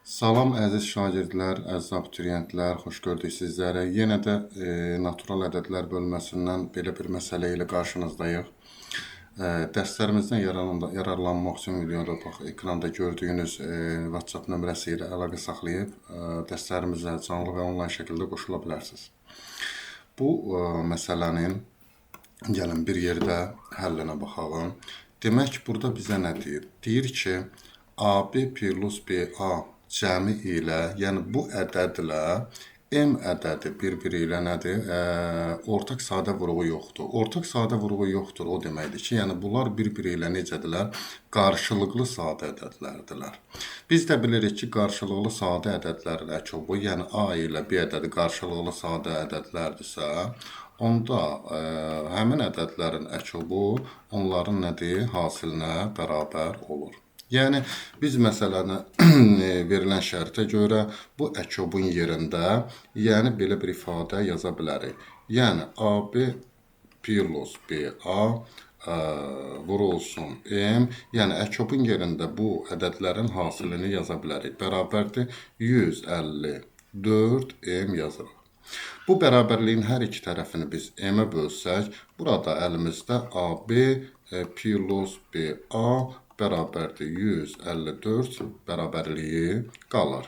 Salam əziz şagirdlər, əziz abituriyentlər, xoş gördük sizləri. Yenə də natural ədədlər bölməsindən belə bir məsələ ilə qarşınızdayıq. Dərslərimizdən yararlanmaq üçün videoda bax, ekranda gördüyünüz WhatsApp nömrəsi ilə əlaqə saxlayıb dərslərimizə canlı və onlayn şəkildə qoşula bilərsiniz. Bu məsələnin gəlin bir yerdə həllinə baxalım. Demək, burada bizə nə deyir? Deyir ki, AB plus BA cəmi ilə, yəni bu ədədlə M ədədi bir-biri ilə nədir? Ortaq sadə vuruğu yoxdur. Ortaq sadə vuruğu yoxdur, o deməkdir ki, yəni bunlar bir-biri ilə necədirlər? Qarşılıqlı sadə ədədlərdirlər. Biz də bilirik ki, qarşılıqlı sadə ədədlərin əkubu, yəni A ilə B ədədi qarşılıqlı sadə ədədlərdirsə, onda həmin ədədlərin əkubu onların nədir? Hasilinə bərabər olur. Yəni, biz məsələni verilən şərtə görə bu əkobun yerində, yəni belə bir ifadə yaza bilərik. Yəni, AB plus BA vurulsun M, yəni əkobun yerində bu ədədlərin hasilini yaza bilərik. Bərabərdir 154 M yazırıq. Bu bərabərliyin hər iki tərəfini biz M-ə bölsək, burada əlimizdə AB plus BA bərabərdir 154 bərabərliyi qalır.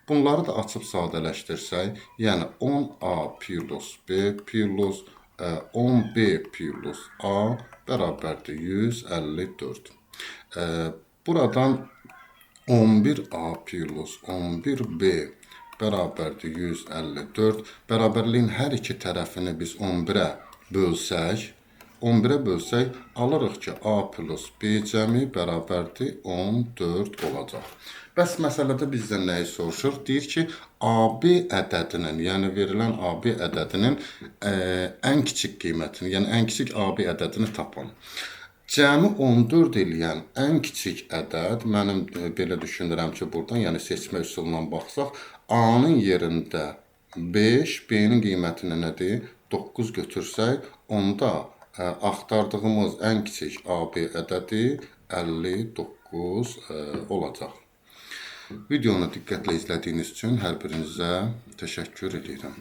Bunları da açıb sadələşdirsək, yəni 10A plus B plus 10B plus A bərabərdir 154. Buradan 11A plus 11B bərabərdir 154. Bərabərliyin hər iki tərəfini biz 11-ə bölsək, alırıq ki, A plus B cəmi bərabərdir 14 olacaq. Bəs məsələdə bizdən nəyi soruşur? Deyir ki, AB ədədinin, yəni verilən AB ədədinin ən kiçik qiymətini, yəni ən kiçik AB ədədini tapın. Cəmi 14 eləyən ən kiçik ədəd, mənim belə düşünürəm ki, buradan, yəni seçmə üsulundan baxsaq, A-nın yerində 5, B-nin qiymətinə nədir? 9 götürsək, onda axtardığımız ən kiçik AB ədədi 59 olacaq. Videonu diqqətlə izlədiyiniz üçün hər birinizə təşəkkür edirəm.